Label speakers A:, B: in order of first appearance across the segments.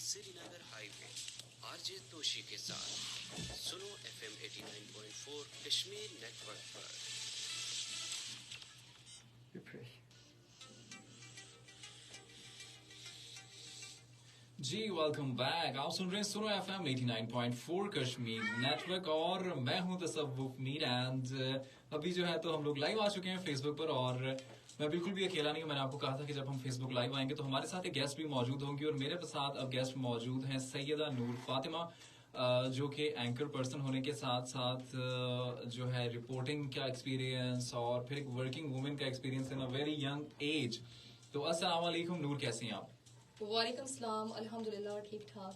A: سری Nagar high وے RJ توشی کے ساتھ سنو FM 89.4 کشمیر نیٹ ورک پر.
B: جی ویلکم بیک. آپ سن رہے ہیں سنو FM 89.4 کشمیر نیٹ ورک اور میں ہوں تصوف میر اینڈ ابھی جو ہے تو ہم لوگ لائیو آ چکے ہیں فیس بک پر اور میں بالکل بھی اکیلا نہیں ہوں. میں نے آپ کو کہا تھا کہ جب ہم فیس بک لائیو آئیں گے تو ہمارے ساتھ ایک گیسٹ بھی موجود ہوں گی اور میرے ساتھ اب گیسٹ موجود ہیں سیدہ نور فاطمہ جو کہ اینکر پرسن ہونے کے ساتھ ساتھ جو ہے رپورٹنگ کا ایکسپیرینس اور پھر ایک ورکنگ وومن کا experience in very young age. تو السلام علیکم نور, کیسی ہیں آپ؟
C: وعلیکم السلام, الحمدللہ ٹھیک ٹھاک.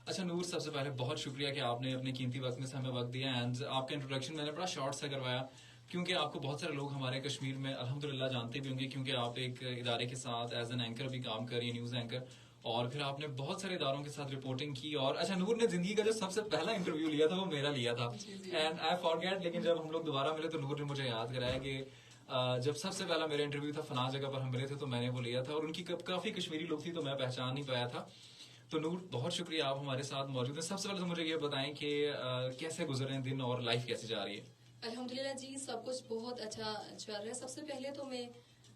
B: اچھا نور, سب سے پہلے بہت شکریہ کہ آپ نے اپنے قیمتی وقت میں سے ہمیں وقت دیا اینڈ آپ کا انٹروڈکشن میں نے بڑا شارٹ سا کروایا کیونکہ آپ کو بہت سارے لوگ ہمارے کشمیر میں الحمدللہ جانتے بھی ہوں گے کیونکہ آپ ایک ادارے کے ساتھ ایز این اینکر بھی کام کر رہی ہیں, نیوز اینکر, اور پھر آپ نے بہت سارے اداروں کے ساتھ رپورٹنگ کی. اور اچھا نور نے زندگی کا جو سب سے پہلا انٹرویو لیا تھا وہ میرا لیا تھا اینڈ آئی فارگیٹ, لیکن جب ہم لوگ دوبارہ ملے تو نور نے مجھے یاد کرایا کہ جب سب سے پہلا میرا انٹرویو تھا فلاں جگہ پر ہم ملے تھے تو میں نے وہ لیا تھا اور ان کی کافی کشمیری لوگ تھی تو میں پہچان نہیں پایا تھا. تو نور بہت شکریہ, آپ ہمارے ساتھ موجود ہیں. سب سے پہلے تو مجھے یہ بتائیں کہ کیسے گزر رہے ہیں دن اور لائف کیسے جا رہی ہے؟
C: الحمدللہ جی, سب کچھ بہت اچھا چل رہا ہے. سب سے پہلے تو میں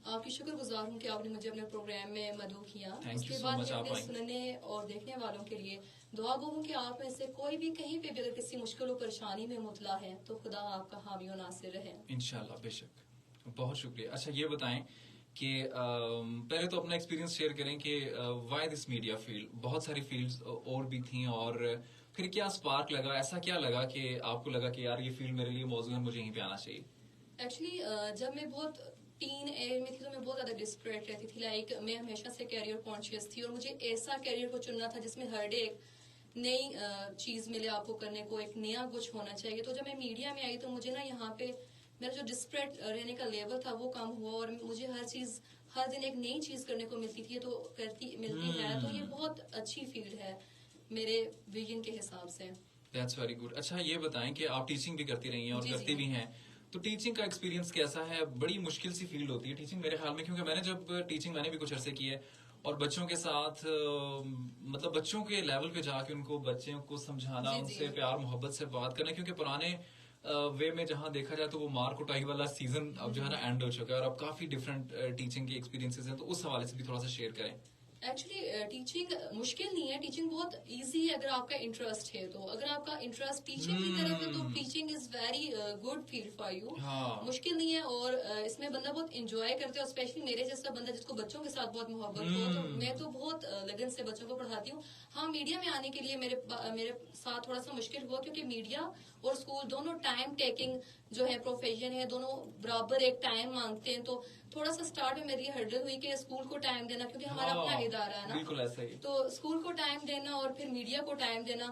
C: آپ کی شکر گزار ہوں کہ آپ نے مجھے اپنے پروگرام میں مدعو کیا. اس کے بعد میں اپنے سننے اور دیکھنے والوں کے لیے دعا گو ہوں کہ آپ میں سے کوئی بھی کہیں پہ بھی اگر کسی مشکل و پریشانی میں مبتلا ہے تو خدا آپ کا حامی و ناصر رہے
B: انشاءاللہ. بے شک, بہت شکریہ. اچھا یہ بتائیں کہ پہلے تو اپنا ایکسپیرینس شیئر کریں کہ وائی دس میڈیا فیلڈ, بہت ساری فیلڈز اور بھی تھیں اور پھر کیا اسپارک لگا, ایسا کیا لگا کہ آپ کو لگا کہ یار یہ فیلڈ میرے لیے موضوع ہے, مجھے یہیں پہ آنا چاہیے؟
C: ایکچولی جب میں بہت ٹین ایج میں تھی تو میں بہت زیادہ ڈسپریٹ رہتی تھی. لائک میں ہمیشہ سے کیریئر کانشیس تھی اور مجھے ایسا کیریئر کو چننا تھا جس میں ہر ڈے ایک نئی چیز ملے آپ کو کرنے کو, ایک نیا کچھ ہونا چاہیے. تو جب میں میڈیا میں آئی تو مجھے نا یہاں پہ میرا جو ڈسپریٹ رہنے کا لیول تھا وہ کم ہوا اور مجھے ہر چیز ہر دن ایک نئی چیز کرنے کو ملتی تھی تو ملتی ہے. تو یہ بہت اچھی فیلڈ ہے میرے ویژن کے حساب سے.
B: That's very good. اچھا یہ بتائیں کہ آپ ٹیچنگ بھی کرتی رہی ہیں اور کرتی بھی ہیں, تو ٹیچنگ کا ایکسپیرینس کیسا ہے؟ بڑی مشکل سی فیلڈ ہوتی ہے ٹیچنگ میرے خیال میں, کیونکہ میں نے جب ٹیچنگ میں نے بھی کچھ عرصے کی ہے اور بچوں کے ساتھ مطلب بچوں کے لیول پہ جا کے ان کو بچوں کو سمجھانا, ان سے پیار محبت سے بات کرنا, کیونکہ پرانے وے میں جہاں دیکھا جائے تو وہ مار کٹائی والا سیزن اب جو ہے نا اینڈ ہو چکا ہے اور اب کافی ڈفرینٹ ٹیچنگ کے ایکسپیرینسز ہیں, تو اس حوالے سے بھی تھوڑا سا شیئر کریں.
C: ایکچولی ٹیچنگ مشکل نہیں ہے, ٹیچنگ بہت ایزی ہے اگر آپ کا انٹرسٹ ہے تو. اگر آپ کا انٹرسٹ ٹیچنگ کی طرف ہے تو teaching is very good field for you. مشکل نہیں ہے اور اس میں بندہ بہت انجوائے کرتے ہیں, اسپیشلی میرے جیسا بندہ جس کو بچوں کے ساتھ بہت محبت ہو, تو میں تو بہت لگن سے بچوں کو پڑھاتی ہوں. ہاں میڈیا میں آنے کے لیے میرے ساتھ تھوڑا سا مشکل ہوا کیونکہ میڈیا اور اسکول دونوں ٹائم ٹیکنگ جو ہے پروفیشن ہے, دونوں برابر ایک ٹائم مانگتے ہیں. تو تھوڑا سا اسٹارٹ میں میری ہرڈل ہوئی کہ اسکول کو ٹائم دینا, کیونکہ ہمارا اپنا ادارہ ہے نا, تو اسکول کو ٹائم دینا اور پھر میڈیا کو ٹائم دینا.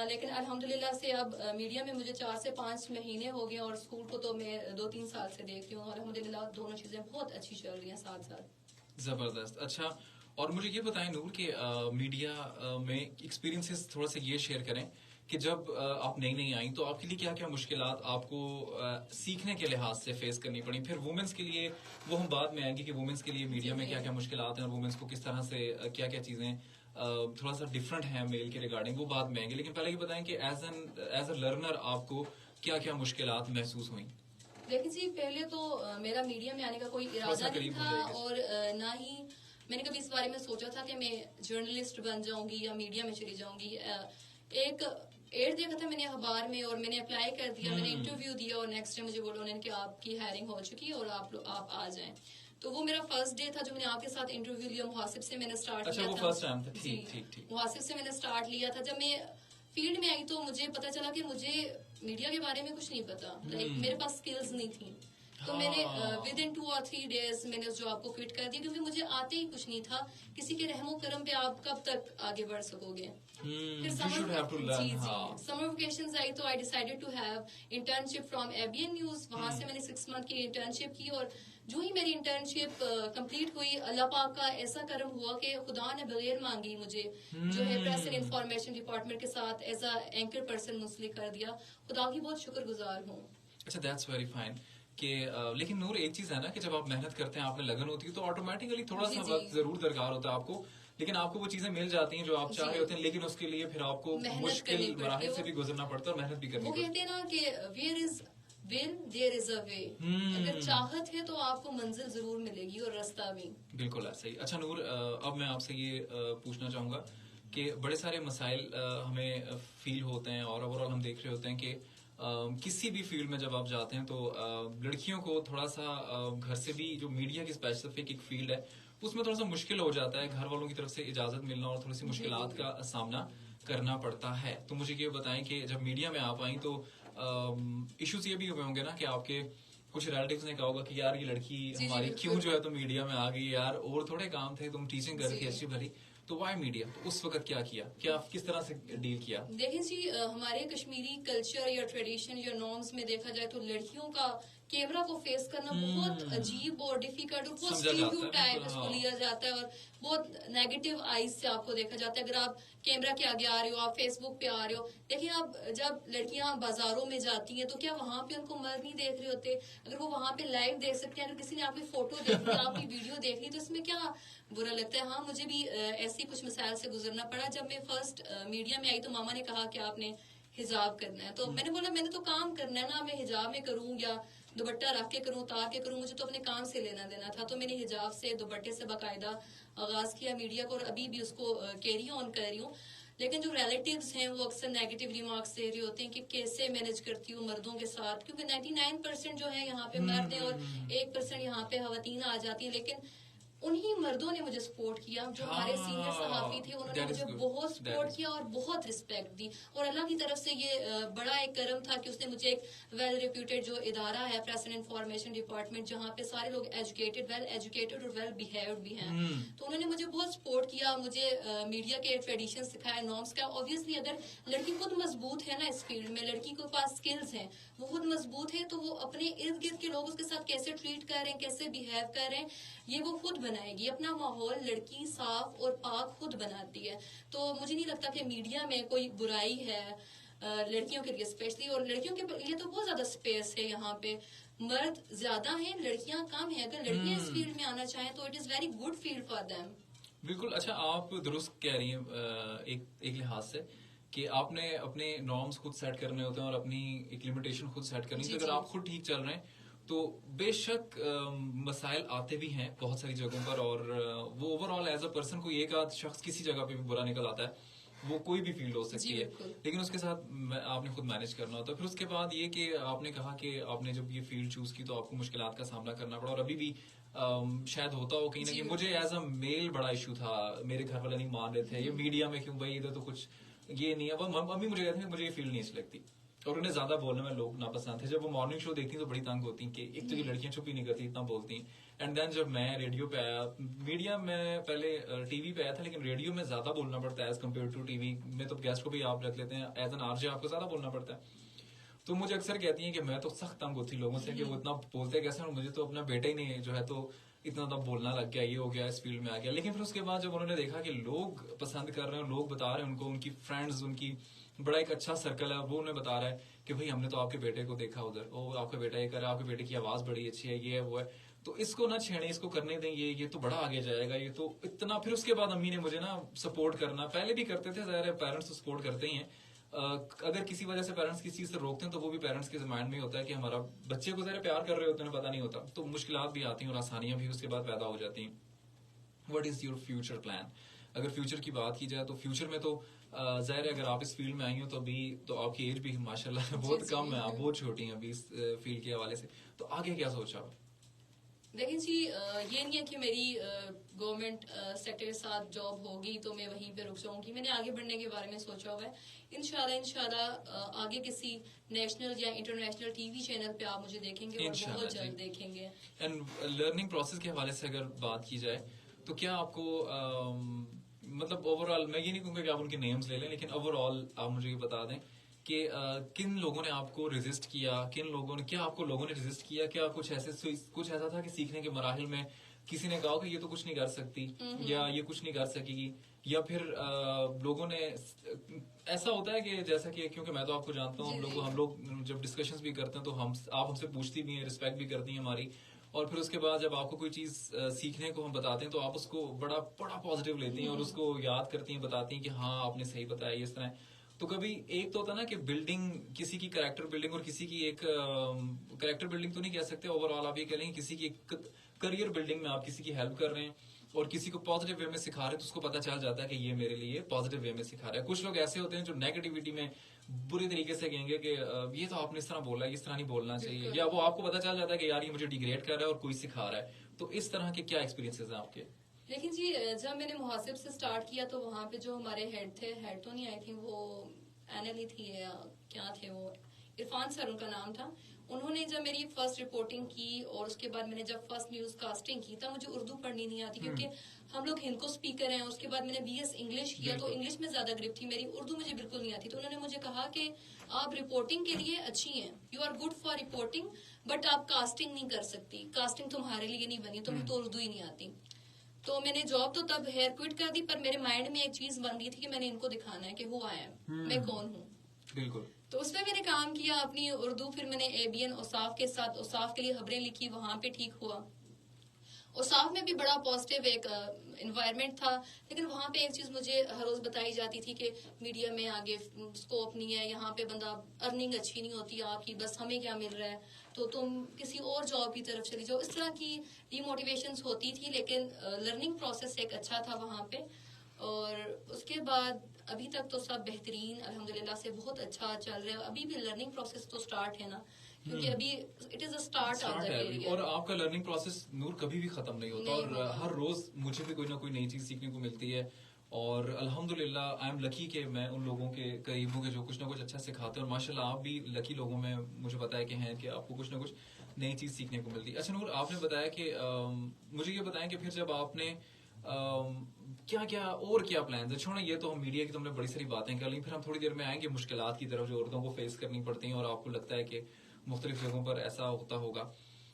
C: لیکن الحمدللہ سے اب میڈیا میں مجھے 4 سے 5 مہینے ہو گئے اور اسکول کو تو میں 2-3 سال سے دیکھتی ہوں. الحمدللہ دونوں چیزیں بہت اچھی چل رہی ہیں ساتھ ساتھ.
B: زبردست. اچھا اور مجھے یہ بتائیں نور کہ میڈیا میں ایکسپیرینسز تھوڑا سا یہ شیئر کریں کہ جب آپ نئی آئیں تو آپ کے لیے کیا کیا مشکلات آپ کو سیکھنے کے لحاظ سے فیس کرنی پڑی. پھر وومنس کے لیے وہ ہم بعد میں آئیں گے کہ وومنس کے لیے میڈیا میں کیا کیا مشکلات ہیں اور وومنس کو کس طرح سے کیا کیا چیزیں تھوڑا سا ڈفرنٹ ہیں میل کے ریگارڈنگ, وہ بعد میں آئیں گے. لیکن پہلے یہ بتائیں کہ ایز اے لرنر آپ کو کیا کیا مشکلات محسوس ہوئیں؟
C: دیکھیں جی, پہلے تو میرا میڈیا میں آنے کا کوئی ارادہ نہیں تھا اور نہ ہی میں نے کبھی اس بارے میں سوچا تھا کہ میں جرنلسٹ بن جاؤں گی یا میڈیا میں چلی جاؤں گی. ایک ایڈ دیکھا تھا میں نے اخبار میں اور میں نے اپلائی کر دیا, میں نے انٹرویو دیا اور نیکسٹ ڈے مجھے بولا انہوں نے کہ آپ کی ہائرنگ ہو چکی ہے اور آپ آ جائیں. تو وہ میرا فرسٹ ڈے تھا جو میں نے آپ کے ساتھ انٹرویو لیا. محاسب سے میں نے اسٹارٹ کیا تھا. محاسب سے میں نے اسٹارٹ لیا تھا. جب میں فیلڈ میں آئی تو مجھے پتا چلا کہ مجھے میڈیا کے بارے میں کچھ نہیں پتا, میرے پاس اسکلز نہیں تھی. تو میں نے ود ان 2 or 3 days میں نے اس جاب کو کوئٹ کر دیا کیونکہ مجھے آتے ہی کچھ نہیں تھا. کسی کے رحم و کرم پہ آپ کب تک آگے بڑھ سکو گے. پھر سمر vacations I so I decided to have internship from ABN news. وہاں سے میں نے 6 month کی انٹرنشپ کی اور جو ہی میری انٹرنشپ کمپلیٹ ہوئی اللہ پاک کا ایسا کرم ہوا کہ خدا نے بغیر مانگی مجھے جو ہے پریس اینڈ انفارمیشن ڈپارٹمنٹ کے ساتھ ایز اے اینکر پرسن منسلک کر دیا. خدا کی بہت شکر گزار ہوں.
B: اچھا دیٹس ویری فائن کہ لیکن نور ایک چیز ہے نا کہ جب آپ محنت کرتے ہیں آپ میں لگن ہوتی ہے تو آٹومیٹیکلی تھوڑا سا وقت ضرور درکار ہوتا ہے آپ کو لیکن آپ کو وہ چیزیں مل جاتی ہیں جو آپ چاہ رہے ہوتے ہیں, لیکن اس کے لیے پھر آپ کو مشکل مراحل سے بھی گزرنا پڑتا ہے اور محنت بھی کرنی
C: وہ
B: پڑتی ہے.
C: کہتے ہیں نا کہ ویئر از ول دیر از اے وے, اگر چاہت ہے تو آپ کو منزل ضرور ملے گی اور راستہ بھی.
B: بالکل ایسا ہی. اچھا نور, اب میں آپ سے یہ پوچھنا چاہوں گا کہ بڑے سارے مسائل ہمیں فیل ہوتے ہیں اور اوور آل ہم دیکھ رہے ہوتے ہیں کہ کسی بھی فیلڈ میں جب آپ جاتے ہیں تو لڑکیوں کو تھوڑا سا گھر سے بھی, جو میڈیا کی اسپیسیفک ایک فیلڈ ہے اس میں تھوڑا سا مشکل ہو جاتا ہے, گھر والوں کی طرف سے اجازت ملنا اور تھوڑی سی مشکلات کا سامنا کرنا پڑتا ہے. تو مجھے یہ بتائیں کہ جب میڈیا میں آپ آئیں تو ایشوز یہ بھی ہوئے ہوں گے نا کہ آپ کے کچھ ریلیٹیوز نے کہا ہوگا کہ یار یہ لڑکی ہماری کیوں جو ہے تو میڈیا میں آ گئی یار, اور تھوڑے کام تھے, تم ٹیچنگ کر رہی تھی اچھی بھلی, تو وائی میڈیا؟ تو اس وقت کیا کس طرح سے ڈیل کیا؟
C: دیکھیں جی, ہمارے کشمیری کلچر یا ٹریڈیشن یا نارمز میں دیکھا جائے تو لڑکیوں کا کیمرہ کو فیس کرنا بہت عجیب اور ڈیفیکلٹ اور بہت اسٹیریوٹائپ اس کو لیا جاتا ہے اور بہت نیگیٹو آئیز سے آپ کو دیکھا جاتا ہے. اگر آپ کیمرہ کے آگے آ رہے ہو, آپ فیس بک پہ آ رہے ہو, دیکھیں آپ جب لڑکیاں بازاروں میں جاتی ہیں تو کیا وہاں پہ ان کو مرد نہیں دیکھ رہے ہوتے؟ اگر وہ وہاں پہ لائیو دیکھ سکتے ہیں, اگر کسی نے آپ کی فوٹو دیکھ لی, آپ کی ویڈیو دیکھ لی, تو اس میں کیا برا لگتا ہے؟ ہاں مجھے بھی ایسی کچھ مسائل سے گزرنا پڑا. جب میں فرسٹ میڈیا میں آئی تو ماما نے کہا کہ آپ نے حجاب کرنا ہے, تو میں نے بولا میں نے تو کام کرنا ہے نا, میں حجاب میں کروں یا دوپٹہ رکھ کے کروں, اتار کے کروں, مجھے تو اپنے کام سے لینا دینا تھا. تو میں نے حجاب سے دوپٹے سے باقاعدہ آغاز کیا میڈیا کو, اور ابھی بھی اس کو کیری آن کر رہی ہوں. لیکن جو ریلیٹیوز ہیں وہ اکثر نیگیٹو ریمارکس دے رہے ہوتے ہیں کہ کیسے مینج کرتی ہوں مردوں کے ساتھ, کیونکہ 99% جو ہے یہاں پہ مرد ہیں اور 1% یہاں پہ خواتین آ جاتی ہیں. لیکن انہی مردوں نے مجھے سپورٹ کیا, جو ہمارے سینئر صحافی تھے, انہوں نے مجھے بہت سپورٹ کیا اور بہت رسپیکٹ دی. اور اللہ کی طرف سے یہ بڑا ایک کرم تھا کہ اس نے مجھے ایک ویل ریپیوٹیڈ جو ادارہ ہے پریس اینڈ انفارمیشن ڈپارٹمنٹ, جہاں پہ سارے لوگ ویل ایجوکیٹڈ اور ویل بیہیوڈ بھی ہیں, تو انہوں نے مجھے بہت سپورٹ کیا, مجھے میڈیا کے ٹریڈیشن سکھائے, نارمس کا. اوبیسلی اگر لڑکی خود مضبوط ہے نا اس فیلڈ میں, لڑکی کے پاس اسکلز ہیں, وہ خود مضبوط ہے, تو وہ اپنے ارد گرد کے لوگ اس کے ساتھ کیسے ٹریٹ کر رہے ہیں, کیسے بیہیو کر رہے ہیں, یہ وہ خود بنائے گی. اپنا ماحول لڑکی صاف اور پاک خود بناتی ہے. تو مجھے نہیں لگتا کہ میڈیا میں کوئی برائی ہے لڑکیوں کے لیے اسپیشلی, اور لڑکیوں کے لیے تو بہت زیادہ اسپیس ہے یہاں پہ. مرد زیادہ ہیں, لڑکیاں کم ہیں. اگر لڑکیاں اس فیلڈ میں آنا چاہیں تو it is very good field for them.
B: بالکل. اچھا, آپ درست کہہ رہی ہیں ایک لحاظ سے کہ آپ نے اپنے نارمز خود سیٹ کرنے ہوتے ہیں اور اپنی ایک لمیٹیشن خود سیٹ کرنی. تو اگر آپ خود ٹھیک چل رہے ہیں تو بے شک مسائل آتے بھی ہیں بہت ساری جگہوں پر, اور وہ over all as a person کوئی ایک آدھ شخص کسی جگہ پہ بھی برا نکل آتا ہے, وہ کوئی بھی فیلڈ ہو سکتی ہے, لیکن اس کے ساتھ آپ نے خود مینج کرنا ہوتا ہے. پھر اس کے بعد یہ کہ آپ نے کہا کہ آپ نے جب یہ فیلڈ چوز کی تو آپ کو مشکلات کا سامنا کرنا پڑا, اور ابھی بھی شاید ہوتا ہو کہیں نہ کہیں. مجھے ایز اے میل بڑا ایشو تھا, میرے گھر والے نہیں مان رہے تھے یہ میڈیا میں کیوں بھائی, ادھر تو کچھ یہ نہیں ہے. امی مجھے کہتے ہیں مجھے یہ فیلڈ نہیں اچھی لگتی, اور انہیں زیادہ بولنے میں لوگ ناپسند تھے. جب وہ مارننگ شو دیکھتی تو بڑی تنگ ہوتی کہ ایک تو یہ لڑکیاں چھپ ہی نہیں کرتی, اتنا بولتی ہیں. اینڈ دین جب میں ریڈیو پہ آیا, میڈیا میں پہلے ٹی وی پہ آیا تھا, لیکن ریڈیو میں زیادہ بولنا پڑتا ہے as compared to TV میں. تو گیسٹ کو بھی آپ رکھ لیتے ہیں ایز این آر جے, آپ کو زیادہ بولنا پڑتا ہے. تو مجھے اکثر کہتی ہیں کہ میں تو سخت تنگ ہوتی لوگوں سے کہ وہ اتنا بولتے کیسے, اور مجھے تو اپنا بیٹا ہی نہیں جو ہے تو اتنا زیادہ بولنا لگ گیا, یہ ہو گیا, اس فیلڈ میں آ گیا. لیکن پھر اس کے بعد جب انہوں نے دیکھا کہ لوگ پسند کر رہے ہیں, لوگ بتا رہے ہیں ان کو, ان کی فرینڈز, ان کی بڑا ایک اچھا سرکل ہے, وہ انہیں بتا رہا ہے کہ بھائی ہم نے تو آپ کے بیٹے کو دیکھا ادھر, وہ آپ کا بیٹا یہ کر رہا ہے, آپ کے بیٹے کی آواز بڑی اچھی ہے, یہ ہے وہ ہے, تو اس کو نہ چھیڑیں, اس کو کرنے دیں, یہ تو بڑا آگے جائے گا, یہ تو اتنا. پھر اس کے بعد امی نے مجھے نا سپورٹ کرنا, پہلے بھی کرتے تھے, ظاہر ہے پیرنٹس تو سپورٹ کرتے ہی ہیں. اگر کسی وجہ سے پیرنٹس کسی چیز سے روکتے ہیں تو وہ بھی پیرنٹس کے مائنڈ میں ہوتا ہے کہ ہمارا بچے کو ظاہر پیار کر رہے ہوتے ہیں, پتہ نہیں ہوتا, تو مشکلات بھی آتی ہیں اور آسانیاں بھی اس کے بعد پیدا ہو جاتی ہیں. What is your future plan? اگر فیوچر کی بات کی جائے تو فیوچر میں تو ظاہر ہے اگر آپ اس فیلڈ میں آئی ہو تو ابھی تو آپ کی ایج بھی ماشاء اللہ بہت کم ہے, آپ بہت چھوٹی ہیں ابھی اس فیلڈ کے حوالے سے, تو آگے کیا سوچا آپ؟
C: دیکھیں جی, یہ نہیں ہے کہ میری گورنمنٹ سیکٹر کے ساتھ جاب ہوگی تو میں وہیں پہ رک جاؤں گی. میں نے آگے بڑھنے کے بارے میں سوچا ہوا ہے. انشاءاللہ آگے کسی نیشنل یا انٹرنیشنل ٹی وی چینل پہ آپ مجھے دیکھیں گے, اور بہت جلد دیکھیں گے.
B: اینڈ لرننگ پروسیس کے حوالے سے اگر بات کی جائے تو کیا آپ کو مطلب اوور آل, میں یہ نہیں کہوں گا کہ آپ ان کے نیمز لے لیں, لیکن اوور آل آپ مجھے یہ بتا دیں کہ کن لوگوں نے آپ کو ریزسٹ کیا, کن لوگوں نے, کیا آپ کو لوگوں نے ریزسٹ کیا, کیا کچھ ایسا تھا کہ سیکھنے کے مراحل میں کسی نے کہا کہ یہ تو کچھ نہیں کر سکتی یا یہ کچھ نہیں کر سکے گی, یا پھر لوگوں نے ایسا ہوتا ہے کہ جیسا کہ کیونکہ میں تو آپ کو جانتا ہوں, ہم لوگ جب ڈسکشنز بھی کرتے ہیں تو آپ ہم سے پوچھتی بھی ہیں, رسپیکٹ بھی کرتی ہیں ہماری, اور پھر اس کے بعد جب آپ کو کوئی چیز سیکھنے کو ہم بتاتے ہیں تو آپ اس کو بڑا بڑا پازیٹیو لیتی ہیں اور اس کو یاد کرتی ہیں, بتاتی ہیں کہ ہاں آپ نے صحیح بتایا, اس طرح. تو کبھی ایک تو ہوتا ہے نا کہ بلڈنگ, کسی کی کریکٹر بلڈنگ اور کسی کی ایک کریکٹر بلڈنگ تو نہیں کہہ سکتے, اوور آل آپ یہ کہہ لیں کہ کسی کی کریئر بلڈنگ میں آپ کسی کی ہیلپ کر رہے ہیں اور کسی کو پازیٹیو وے میں سکھا رہے ہیں, تو اس کو پتہ چل جاتا ہے کہ یہ میرے لیے پازیٹیو وے میں سکھا رہا ہے. کچھ لوگ ایسے ہوتے ہیں جو نیگیٹیوٹی میں بری طریقے سے کہیں گے کہ یہ تو آپ نے اس طرح بولا ہے, اس طرح نہیں بولنا چاہیے, یا وہ آپ کو پتہ چل جاتا ہے کہ یار یہ مجھے ڈیگریڈ کر رہا ہے اور کوئی سکھا رہا ہے. تو اس طرح کے کیا ایکسپیرینسز ہیں آپ کے؟
C: لیکن جی جب میں نے محاسب سے سٹارٹ کیا تو وہاں پہ جو ہمارے ہیڈ تھے, ہیڈ تو نہیں آئی تھی, وہ اینل تھی یا کیا تھے, وہ عرفان سر ان کا نام تھا. انہوں نے جب میری فرسٹ رپورٹنگ کی اور اس کے بعد میں نے جب فرسٹ نیوز کاسٹنگ کی تھا, مجھے اردو پڑھنی نہیں آتی کیونکہ ہم لوگ ہند کو اسپیکر ہیں. اس کے بعد میں نے BS انگلش کیا تو انگلش میں زیادہ گرپ تھی میری, اردو مجھے بالکل نہیں آتی. تو انہوں نے مجھے کہا کہ آپ رپورٹنگ کے لیے اچھی ہیں, you are good for reporting, but آپ کاسٹنگ نہیں کر سکتی, کاسٹنگ تمہارے لیے نہیں بنی, تمہیں تو اردو ہی نہیں آتی. تو میں نے جاب تو تب ہیئر کوئٹ کر دی, پر میرے مائنڈ میں ایک چیز بن گئی تھی کہ میں نے ان کو دکھانا ہے کہ ہو آیا میں کون ہوں.
B: بالکل.
C: تو اس میں میں نے کام کیا اپنی اردو, پھر میں نے ABN اوصاف کے ساتھ اوصاف کے لیے خبریں لکھی, وہاں پہ ٹھیک ہوا. اوصاف میں بھی بڑا پازیٹیو ایک انوائرمنٹ تھا, لیکن وہاں پہ ایک چیز مجھے ہر روز بتائی جاتی تھی کہ میڈیا میں آگے اسکوپ نہیں ہے, یہاں پہ بندہ ارننگ اچھی نہیں ہوتی آپ کی, بس ہمیں کیا مل رہا ہے, تو تم کسی اور جاب کی طرف چلی جاؤ. اس طرح کی ڈی موٹیویشنز ہوتی تھی, لیکن لرننگ پروسیس ایک اچھا تھا وہاں پہ. اور اس کے بعد ابھی تک تو سب بہترین الحمدللہ سے بہت اچھا چل رہا ہے. ابھی بھی لرننگ پروسیس تو سٹارٹ ہے نا, کیونکہ ابھی it is a start of the career.
B: اور آپ کا لرننگ پروسیس نور کبھی بھی ختم نہیں ہوتا, اور ہر روز مجھے بھی کوئی نہ کوئی نئی چیز سیکھنے کو ملتی ہے. اور الحمدللہ آئی ایم لکی کہ میں ان لوگوں کے قریب ہوں کہ جو کچھ نہ کچھ اچھا سکھاتے ہیں, اور ماشاءاللہ آپ بھی لکی لوگوں میں مجھے پتا ہے کہ ہیں کہ آپ کو کچھ نہ کچھ نئی چیز سیکھنے کو ملتی ہے. اچھا نور, آپ نے بتایا کہ مجھے یہ بتائیں کہ پھر جب آپ نے کیا کیا اور کیا پلانز ہے, چھوڑیں یہ تو ہم میڈیا کی تو ہم نے بڑی ساری باتیں کر لیں, پھر ہم تھوڑی دیر میں آئیں گے مشکلات کی طرف جو عورتوں کو فیس کرنی پڑتی ہیں اور آپ کو لگتا ہے کہ مختلف جگہوں پر ایسا ہوتا ہوگا.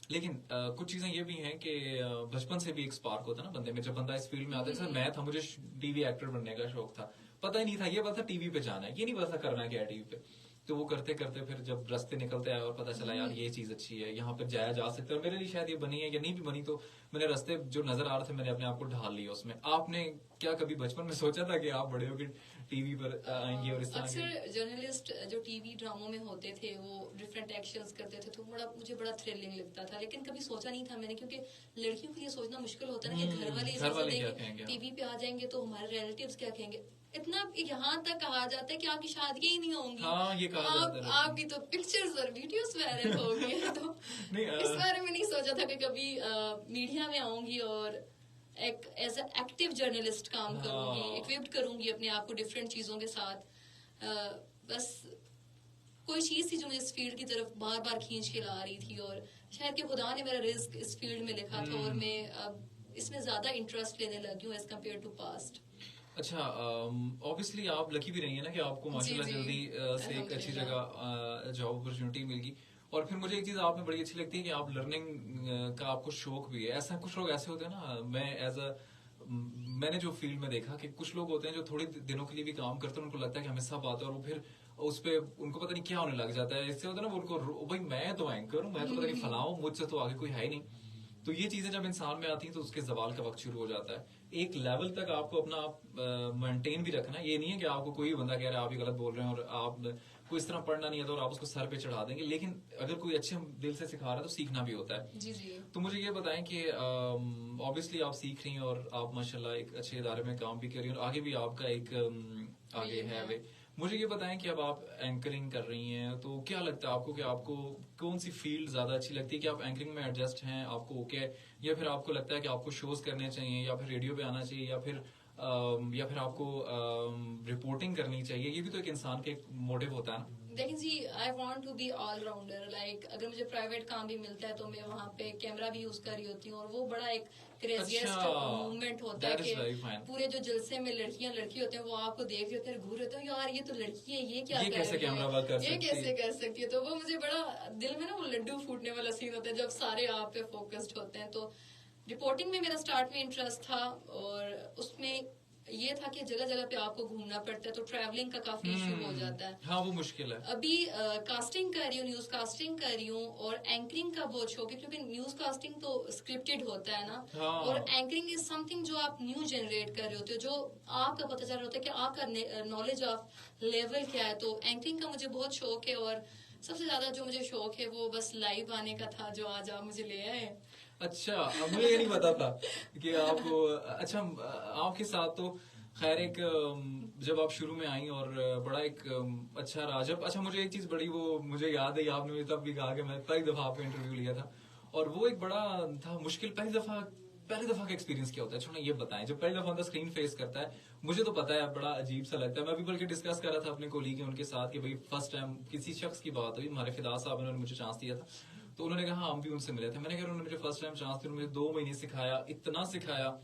B: لیکن کچھ چیزیں یہ بھی ہیں کہ بچپن سے بھی ایک سپارک ہوتا ہے نا بندے میں, جب بندہ اس فیلڈ میں آتا ہے. جیسے میں تھا, مجھے ٹی وی ایکٹر بننے کا شوق تھا, پتہ ہی نہیں تھا, یہ پتا ٹی وی پہ جانا ہے, یہ نہیں پتا کرنا کیا ہے ٹی وی پہ. تو وہ کرتے کرتے پھر جب رستے نکلتے آئے اور پتا چلا یار یہ چیز اچھی ہے, یہاں پہ جایا جا سکتا ہے, اور میرے لیے شاید یہ بنی ہے یا نہیں بھی بنی, تو میں نے رستے جو نظر آ رہے تھے میں نے اپنے آپ کو ڈھال لیا اس میں. آپ نے کیا کبھی بچپن میں سوچا تھا کہ آپ بڑے ہو کے ٹی وی پر آئیں گے اور اس طرح کے؟
C: اکثر جرنلسٹ جو ٹی وی ڈراموں میں ہوتے تھے وہ ڈفرینٹ ایکشنز کرتے تھے, تو مجھے بڑا تھرلنگ لگتا تھا, لیکن کبھی سوچا نہیں تھا میں نے, کیونکہ لڑکیوں کے لیے سوچنا مشکل ہوتا ہے نا کہ گھر والے اجازت دیں گے, ٹی وی پہ آ جائیں گے تو ہمارے ریلیٹیوز کیا کہیں گے. اتنا یہاں تک کہا جاتا ہے کہ آپ کی شادیاں ہی نہیں ہوں گی, آپ کی تو پکچرز اور ویڈیوز وائرل ہو گئی ہیں. تو اس بارے میں نہیں سوچا تھا کہ کبھی میڈیا میں آؤں گی اور ایک ایز اے ایکٹیو جرنلسٹ کام کروں گی, اکوپڈ کروں گی اپنے آپ کو ڈفرینٹ چیزوں کے ساتھ. بس کوئی چیز تھی جو مجھے اس فیلڈ کی طرف بار بار کھینچ کے لا رہی تھی, اور شاید کہ خدا نے میرا رزق اس فیلڈ میں لکھا تھا, اور میں اب اس میں زیادہ انٹرسٹ لینے لگی ہوں ایز کمپیئر ٹو پاسٹ.
B: اچھا, اوبیسلی آپ لکی بھی رہی ہیں نا کہ آپ کو ماشاءاللہ جلدی سے ایک اچھی جگہ جاب اپرچونٹی مل گئی. اور پھر مجھے ایک چیز آپ میں بڑی اچھی لگتی ہے کہ آپ لرننگ کا آپ کو شوق بھی ہے. ایسا کچھ لوگ ایسے ہوتے ہیں نا, میں نے جو فیلڈ میں دیکھا کہ کچھ لوگ ہوتے ہیں جو تھوڑے دنوں کے لیے بھی کام کرتے ہیں, ان کو لگتا ہے کہ ہمیں سب آتا ہے, اور وہ پھر اس پہ ان کو پتہ نہیں کیا ہونے لگ جاتا ہے. اس سے ہوتا ہے نا ان کو بھائی میں تو اینکر ہوں, میں تو پتہ نہیں فلاں ہوں, مجھ سے تو آگے کوئی ہے ہی نہیں. تو یہ چیزیں جب انسان میں آتی ہیں تو اس کے زوال کا وقت شروع ہو جاتا ہے. ایک لیول تک آپ کو اپنا آپ مینٹین بھی رکھنا ہے. یہ نہیں ہے کہ آپ کو کوئی بندہ کہہ رہا ہے آپ ہی غلط بول رہے ہیں اور آپ کو اس طرح پڑھنا نہیں ہے اور آپ اس کو سر پہ چڑھا دیں گے, لیکن اگر کوئی اچھے دل سے سکھا رہا ہے تو سیکھنا بھی ہوتا ہے.
C: جی جی.
B: تو مجھے یہ بتائیں کہ اوبیسلی آپ سیکھ رہی ہیں اور آپ ماشاءاللہ ایک اچھے ادارے میں کام بھی کر رہی ہیں, اور آگے بھی آپ کا ایک آگے ہے. مجھے یہ بتائیں کہ اب آپ اینکرنگ کر رہی ہیں, تو کیا لگتا ہے آپ کو کہ آپ کو کون سی فیلڈ زیادہ اچھی لگتی ہے؟ کہ آپ اینکرنگ میں ایڈجسٹ ہیں, آپ کو اوکے, یا پھر آپ کو لگتا ہے کہ آپ کو شوز کرنے چاہیے, یا پھر ریڈیو پہ آنا چاہیے, یا پھر آپ کو رپورٹنگ کرنی چاہیے؟ یہ بھی تو ایک انسان کا ایک موٹیو ہوتا ہے نا.
C: دیکھیں جی, I want to be all rounder. Like اگر مجھے پرائیویٹ کام بھی ملتا ہے تو میں وہاں پہ کیمرہ بھی یوز کر رہی ہوتی ہوں, اور وہ بڑا ایک کریزیسٹ موومنٹ ہوتا ہے کہ پورے جو جلسے میں لڑکیاں لڑکی ہوتے ہیں وہ آپ کو دیکھ رہے ہوتے ہیں, گھور رہتے ہیں یار یہ تو لڑکی ہے, یہ کیا کیسے کر سکتی ہے. تو وہ مجھے بڑا دل میں نا وہ لڈو پھوٹنے والا سین ہوتا ہے جب سارے آپ پہ فوکسڈ ہوتے ہیں. تو رپورٹنگ میں میرا اسٹارٹ میں انٹرسٹ تھا, اور اس میں یہ تھا کہ جگہ جگہ پہ آپ کو گھومنا پڑتا ہے تو ٹریولنگ کا کافی ایشو ہو جاتا ہے.
B: ہاں وہ مشکل ہے.
C: ابھی کاسٹنگ کر رہی ہوں, نیوز کاسٹنگ کر رہی ہوں, اور اینکرنگ کا بہت شوق ہے کیونکہ نیوز کاسٹنگ تو اسکرپٹڈ ہوتا ہے نا, اور اینکرنگ از سم تھنگ جو آپ نیو جنریٹ کر رہے ہوتے ہو, جو آپ کا پتہ چل رہا ہوتا ہے کہ آپ کا نالج آف لیول کیا ہے. تو اینکرنگ کا مجھے بہت شوق ہے, اور سب سے زیادہ جو مجھے شوق ہے وہ بس لائیو آنے کا تھا جو آج آپ مجھے لے آئے.
B: اچھا, اب مجھے یہ نہیں پتا تھا کہ آپ کو, اچھا آپ کے ساتھ تو خیر ایک جب آپ شروع میں آئیں اور بڑا ایک اچھا رہا. جب اچھا مجھے ایک چیز بڑی وہ مجھے یاد ہے, آپ نے مجھے تب بھی کہا کہ میں پہلی دفعہ آپ کا انٹرویو لیا تھا, اور وہ ایک بڑا تھا مشکل. پہلی دفعہ کا ایکسپیرینس کیا ہوتا ہے, چھوڑا یہ بتائیں. جب پہلی دفعہ اسکرین فیس کرتا ہے, مجھے تو پتا ہے بڑا عجیب سا لگتا ہے. میں بھی بلکہ ڈسکس کر رہا تھا اپنے کولیگ ان کے ساتھ کہ بھائی فرسٹ ٹائم کسی شخص کی بات ہوئی, ہمارے فدا صاحب نے مجھے چانس دیا تھا, تو انہوں نے کہا ہم بھی ان سے ملے تھے. میں نے کہا انہوں نے مجھے فرسٹ ٹائم چانس دیا, مجھے 2 مہینے سکھایا, اتنا سکھایا,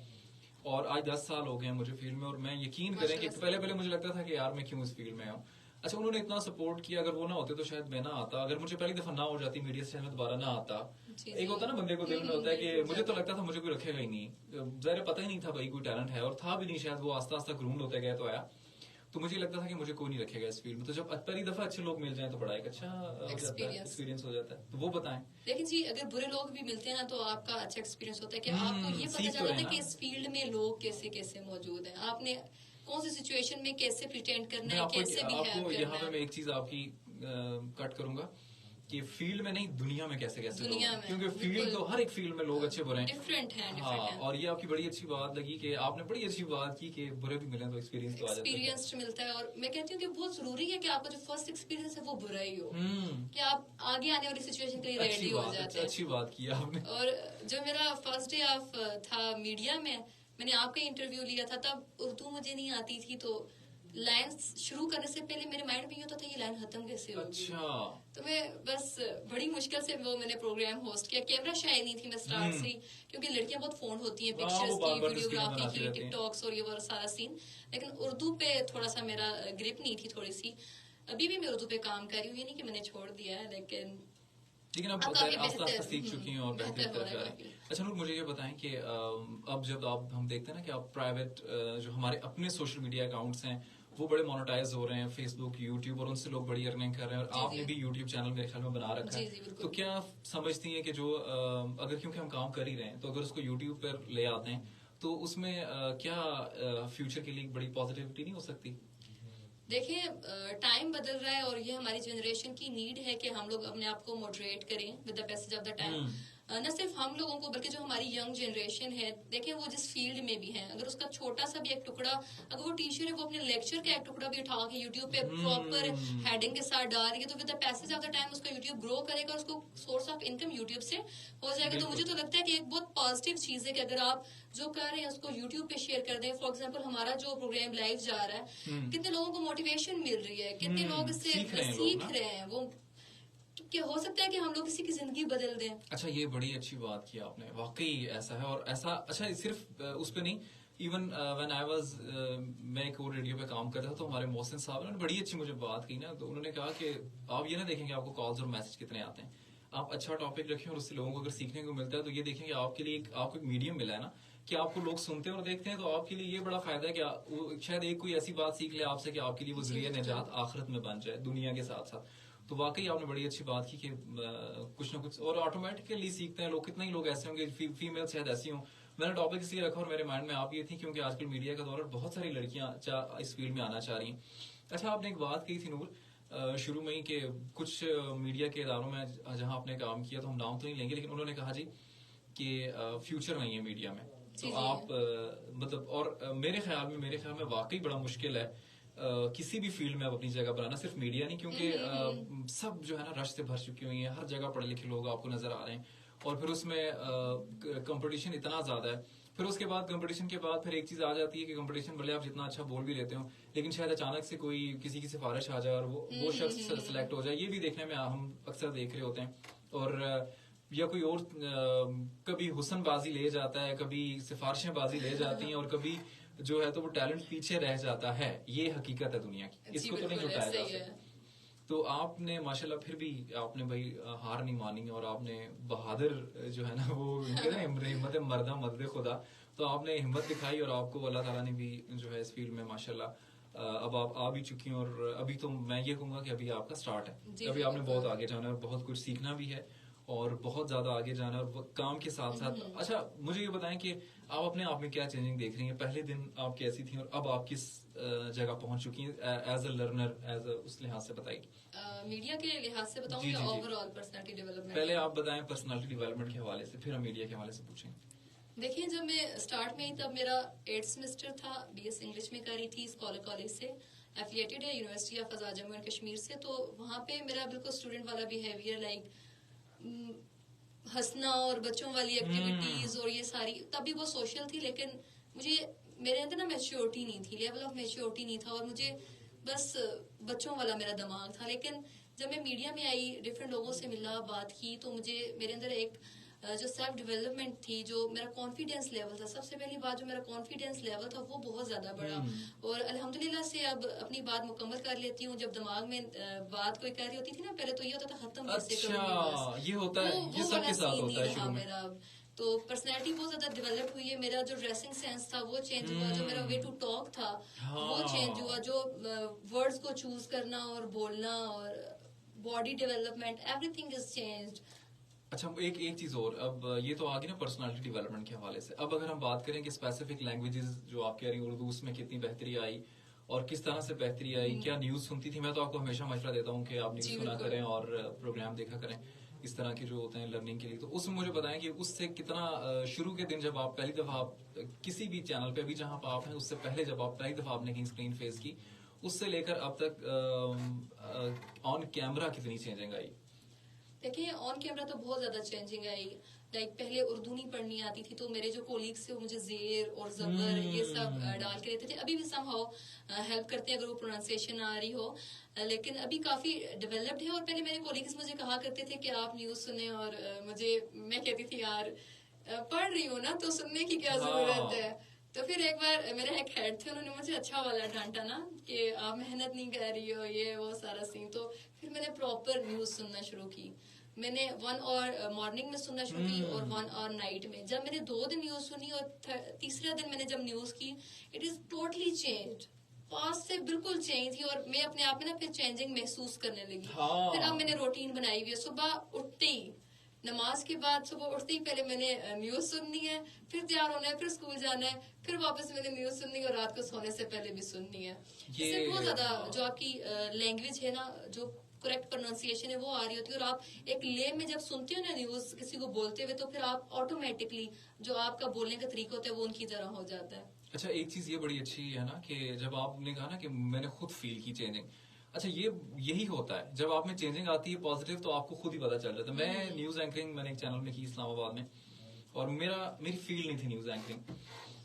B: اور آج 10 سال ہو گئے ہیں مجھے فیلڈ میں. اور میں یقین کریں کہ پہلے مجھے لگتا تھا کہ یار میں کیوں اس فیلڈ میں آؤں. اچھا انہوں نے اتنا سپورٹ کیا, اگر وہ نہ ہوتے تو شاید میں نہ آتا. اگر مجھے پہلی دفعہ نہ ہو جاتی میڈیا سے میں دوبارہ نہ آتا. ایک ہوتا ہے نا بندے کو دل میں ہوتا ہے کہ مجھے تو لگتا تھا مجھے کوئی رکھے گا ہی نہیں, ظاہر پتہ ہی نہیں تھا بھائی کوئی ٹیلنٹ ہے, اور تھا بھی نہیں شاید, وہ آہستہ آہستہ گرومڈ ہوتے گئے تو آیا. تو مجھے لگتا تھا کہ مجھے کوئی نہیں رکھے گا اس فیلڈ میں. تو جب پہلی دفعہ اچھے لوگ مل جائیں تو بڑا ایک اچھا ایکسپیرینس ہو جاتا ہے. تو وہ بتائیں.
C: لیکن جی اگر برے لوگ بھی ملتے ہیں نا تو آپ کا اچھا ایکسپیرینس ہوتا ہے کہ آپ کو یہ پتہ چلتا ہے کہ اس فیلڈ میں لوگ کیسے کیسے موجود ہیں, آپ نے کون سی سچویشن میں کیسے پریٹینڈ کرنا ہے, کیسے بہیو کرنا ہے.
B: یہاں پہ میں ایک چیز آپ کی کٹ کروں گا کہ فیلڈ میں نہیں, دنیا میں کیسے لوگ, کیونکہ فیلڈ تو ہر ایک فیلڈ میں لوگ اچھے برے ہیں,
C: ڈفرینٹ ہیں.
B: ہاں, اور یہ آپ کی بڑی اچھی بات لگی کہ آپ نے بڑی اچھی بات کی کہ برے بھی ملیں تو ایکسپیرینس تو آ جاتا ہے, ایکسپیرینس
C: ملتا ہے. اور میں کہتی ہوں کہ بہت ضروری ہے کہ آپ کا جو فرسٹ ایکسپیرینس ہے وہ برا ہی ہو, کہ آپ آگے آنے والی سچویشن کے لیے ریڈی ہو جاتے ہیں.
B: اچھی بات کی آپ نے.
C: اور جو میرا فرسٹ ڈے آف تھا میڈیا میں نے آپ کا انٹرویو لیا تھا, تب اردو مجھے نہیں آتی تھی, تو لائن شروع کرنے سے پہلے میرے مائنڈ میں یہ ہوتا تھا یہ لائن ختم کیسے ہوگی. تو میں بس بڑی مشکل سے وہ میں نے پروگرام ہوسٹ کیا. کیمرہ شائی نہیں تھی میں اسٹارٹ سے, کیونکہ لڑکیاں بہت فونڈ ہوتی ہیں پکچرز کی, ویڈیوگرافی کی, ٹک ٹاکس اور یہ سارا سین. لیکن اردو پہ تھوڑا سا میرا گرپ نہیں تھی تھوڑی سی. ابھی بھی میں اردو پہ کام کر رہی ہوں, یہ نہیں کہ میں نے چھوڑ دیا ہے, لیکن
B: اب آستہ آستہ سیکھ چکی ہیں اور بہتر طرف جا رہی ہیں. اچھا نور, مجھے یہ بتائیں کہ اب جب ہم دیکھتے ہیں نا کہ آپ پرائیویٹ جو ہمارے اپنے سوشل میڈیا اکاؤنٹس ہیں وہ بڑے مونیٹائز ہو رہے ہیں, فیس بک, یوٹیوب, اور ان سے لوگ بڑی ارننگ کر رہے ہیں, اور آپ نے بھی یوٹیوب چینل میرے خیال میں بنا رکھا ہے. تو کیا سمجھتی ہیں کہ جو اگر کیونکہ ہم کام کر ہی رہے ہیں تو اگر اس کو یوٹیوب پر لے آتے ہیں تو اس میں کیا فیوچر کے لیے بڑی پازیٹیوٹی نہیں ہو سکتی؟
C: دیکھیں ٹائم بدل رہا ہے, اور یہ ہماری جنریشن کی نیڈ ہے کہ ہم لوگ اپنے آپ کو موڈریٹ کریں with the passage of the time. نہ صرف ہم لوگوں کو بلکہ جو ہماری ینگ جنریشن ہے, دیکھیں وہ جس فیلڈ میں بھی ہیں, اگر اس کا چھوٹا سا بھی ایک ٹکڑا, اگر وہ ٹیچر ہے وہ اپنے لیکچر کا ایک ٹکڑا بھی اٹھا کے یوٹیوب پہ پراپر ہیڈنگ کے ساتھ ڈال رہی ہے, تو with the passage of the time اس کا یوٹیوب گرو کرے گا, اس کو سورس آف انکم یوٹیوب سے ہو جائے گا. تو مجھے تو لگتا ہے کہ ایک بہت پازیٹیو چیز ہے کہ اگر آپ جو کر رہے ہیں اس کو یوٹیوب پہ شیئر کر دیں. فار ایگزامپل ہمارا جو پروگرام لائیو جا رہا ہے, کتنے لوگوں کو موٹیویشن مل رہی ہے, کتنے لوگ اس سے سیکھ رہے ہیں, وہ کہ ہو سکتا ہے کہ ہم لوگ کسی کی زندگی بدل دیں.
B: اچھا یہ بڑی اچھی بات کی آپ نے, واقعی ایسا ہے. اور ایسا اچھا صرف اس پہ نہیں, ایون وین آئی واز, میں ایک اور ریڈیو پہ کام کرتا تھا, تو ہمارے محسن صاحب نے بڑی اچھی مجھے بات کی نا, تو انہوں نے کہا کہ آپ یہ نہ دیکھیں کہ آپ کو کالز اور میسج کتنے آتے ہیں, آپ اچھا ٹاپک رکھیں اور اس سے لوگوں کو اگر سیکھنے کو ملتا ہے تو یہ دیکھیں کہ آپ کے لیے آپ کو ایک میڈیم ملا ہے نا کہ آپ کو لوگ سنتے ہیں اور دیکھتے ہیں, تو آپ کے لیے یہ بڑا فائدہ ہے کہ شاید ایک کوئی ایسی بات سیکھ لے آپ سے کہ آپ کے لیے وہ ذریعہ نجات آخرت میں بن جائے دنیا کے ساتھ ساتھ. تو واقعی آپ نے بڑی اچھی بات کی کہ کچھ نہ کچھ اور آٹومیٹکلی سیکھتے ہیں لوگ. کتنے ہی لوگ ایسے ہوں گے, فیمیل شاید ایسی ہوں. میں نے ٹاپک اس لیے رکھا اور میرے مائنڈ میں آپ یہ تھی کیونکہ آج کل میڈیا کا دور ہے, بہت ساری لڑکیاں اس فیلڈ میں آنا چاہ رہی ہیں. اچھا آپ نے ایک بات کہی تھی نور شروع میں ہی کہ کچھ میڈیا کے اداروں میں جہاں آپ نے کام کیا, تو ہم نام تو نہیں لیں گے, لیکن انہوں نے کہا جی کہ فیوچر نہیں ہے میڈیا میں. تو آپ مطلب, اور میرے خیال میں واقعی بڑا مشکل ہے کسی بھی فیلڈ میں اب اپنی جگہ بنانا, صرف میڈیا نہیں, کیونکہ سب جو ہے نا رش سے بھر چکی ہوئی ہیں, ہر جگہ پڑھے لکھے لوگ آپ کو نظر آ رہے ہیں, اور پھر اس میں کمپٹیشن اتنا زیادہ ہے. پھر اس کے بعد کمپٹیشن کے بعد پھر ایک چیز آ جاتی ہے کہ کمپٹیشن بھلے آپ جتنا اچھا بول بھی لیتے ہو, لیکن شاید اچانک سے کوئی کسی کی سفارش آ جائے اور وہ شخص سلیکٹ ہو جائے. یہ بھی دیکھنے میں ہم اکثر دیکھ رہے ہوتے ہیں. اور یا کوئی اور کبھی حسن بازی لے جاتا ہے, کبھی سفارشیں بازی لے جاتی ہیں, اور کبھی جو ہے تو وہ ٹیلنٹ پیچھے رہ جاتا ہے. یہ حقیقت ہے دنیا کی, اس کو تو نہیں جھٹایا جا سکتا. تو آپ نے ماشاءاللہ پھر بھی آپ نے بھائی ہار نہیں مانی, اور آپ نے بہادر جو ہے نا وہ ہمت مردہ مدد خدا, تو آپ نے ہمت دکھائی اور آپ کو اللہ تعالیٰ نے بھی جو ہے اس فیلڈ میں ماشاءاللہ اب آپ آ بھی چکی ہیں، اور ابھی تو میں یہ کہوں گا کہ ابھی آپ کا سٹارٹ ہے، ابھی آپ نے بہت آگے جانا ہے اور بہت کچھ سیکھنا بھی ہے اور بہت زیادہ آگے جانا ہے، اور کام کے ساتھ ساتھ اچھا مجھے یہ بتائیں کہ آپ اپنے آپ میں کیا چینجنگ دیکھ رہی ہیں؟ پہلے دن آپ کیسی تھیں اور اب آپ کس جگہ پہنچ چکی ہیں as a learner, as a اس لحاظ سے بتائیے.
C: میڈیا کے لحاظ سے بتاؤں یا اوور آل پرسنالٹی ڈیولپمنٹ؟
B: پہلے آپ بتائیں پرسنالٹی ڈیولپمنٹ کے حوالے سے، پھر ہم میڈیا کے حوالے سے پوچھیں.
C: دیکھیں جب میں اسٹارٹ میں ہی تب میرا 8th سیمسٹر تھا، BS انگلش میں کر رہی تھی اسکالر کالج سے، ایفیلیٹڈ ہے university of Azad Jammu and Kashmir سے. تو وہاں پہ میرا بالکل اسٹوڈنٹ والا بیہیویئر، لائک ہنسنا اور بچوں والی ایکٹیویٹیز اور یہ ساری، تب بھی وہ سوشل تھی، لیکن مجھے میرے اندر نا میچیورٹی نہیں تھی، لیول آف میچیورٹی نہیں تھا، اور مجھے بس بچوں والا میرا دماغ تھا. لیکن جب میں میڈیا میں آئی، ڈفرینٹ لوگوں سے ملا، بات کی، تو مجھے میرے اندر ایک جو سیلف ڈیولپمنٹ تھی، جو میرا کانفیڈینس لیول تھا، سب سے پہلی بات جو میرا کانفیڈینس لیول تھا وہ بہت زیادہ بڑھا. اور الحمدللہ سے اب اپنی بات مکمل کر لیتی ہوں. جب دماغ میں بات کوئی کہہ رہی ہوتی تھی نا، پہلے تو یہ ہوتا تھا ختم کیسے کروں گی، بس
B: یہ ہوتا ہے، یہ سب کے ساتھ ہوتا ہے شروع میں.
C: میرا تو پرسنالٹی بہت زیادہ ڈیولپ ہوئی ہے. میرا جو ڈریسنگ سینس تھا وہ چینج ہوا، جو میرا وے ٹو ٹاک تھا وہ چینج ہوا، جو ورڈز کو چوز کرنا اور بولنا اور body development, every thing is changed.
B: اچھا ایک چیز اور، اب یہ تو آگے نا پرسنالٹی ڈیولپمنٹ کے حوالے سے. اب اگر ہم بات کریں کہ اسپیسیفک لینگویجز جو آپ کہہ رہی ہیں، اردو، اس میں کتنی بہتری آئی اور کس طرح سے بہتری آئی، کیا نیوز سنتی تھی؟ میں تو آپ کو ہمیشہ مشورہ دیتا ہوں کہ آپ نیوز سنا کریں اور پروگرام دیکھا کریں اس طرح کے جو ہوتے ہیں لرننگ کے لیے. تو اس میں مجھے بتائیں کہ اس سے کتنا شروع کے دن جب آپ پہلی دفعہ کسی بھی چینل پہ، ابھی جہاں پہ آپ ہیں اس سے پہلے جب آپ پہلی دفعہ آپ نے کہیں اسکرین فیس کی، اس سے لے کر اب تک آن کیمرہ کتنی چینجنگ آئی؟
C: دیکھیں آن کیمرہ تو بہت زیادہ چینجنگ آئی. لائک پہلے اردو نہیں پڑھنی آتی تھی، تو میرے جو کولیگس تھے وہ مجھے زیر اور زبر یہ سب ڈال کے دیتے تھے. ابھی بھی سم ہاؤ ہیلپ کرتے ہیں اگر وہ پروننسیشن آ رہی ہو، لیکن ابھی کافی ڈیولپڈ ہے. اور پہلے میرے کولیگس مجھے کہا کرتے تھے کہ آپ نیوز سنیں، اور میں کہتی تھی یار پڑھ رہی ہوں نا تو سننے کی کیا ضرورت ہے. تو پھر ایک بار میرے ایک ہیڈ تھے، انہوں نے مجھے اچھا والا ڈانٹا نا کہ آپ محنت نہیں کر رہی ہو، یہ وہ سارا سین. تو پھر میں نے پراپر نیوز سننا شروع کی. میں نے 1 آور مارننگ میں سننا شروع کی اور 1 آور نائٹ میں. جب میں نے 2 دن نیوز سنی اور تیسرے دن میں نے جب نیوز کی، اٹ از ٹوٹلی چینج، پاس سے بالکل چینج تھی. اور میں اپنے آپ میں نا پھر چینجنگ محسوس کرنے لگی. پھر اب میں نے روٹین بنائی ہوئی ہے، صبح اٹھتے ہی نماز کے بعد، صبح اٹھتے ہی پہلے میں نے نیوز سننی ہے، پھر تیار ہونا ہے، پھر اسکول جانا ہے، پھر واپس میں نے نیوز سننی ہے، اور رات کو سونے سے پہلے بھی سننی ہے. اس سے بہت زیادہ جو آپ کی لینگویج ہے نا، جو کریکٹ پروننسیشن ہے وہ آ رہی ہوتی ہے. اور آپ ایک لے میں جب سنتے ہو نا نیوز کسی کو بولتے ہوئے، تو پھر آپ آٹومیٹکلی جو آپ کا بولنے کا طریقہ ہوتا ہے وہ ان کی طرح ہو جاتا ہے.
B: اچھا ایک چیز یہ بڑی اچھی ہے نا کہ جب آپ نے کہا نا کہ میں نے خود فیل کی چینجنگ. اچھا یہی ہوتا ہے جب آپ میں چینجنگ آتی ہے پازیٹیو، تو آپ کو خود ہی پتا چل جاتا ہے. میں نیوز اینکرنگ میں نے ایک چینل میں کی اسلام آباد میں، اور میری فیلڈ نہیں تھی نیوز اینکرنگ،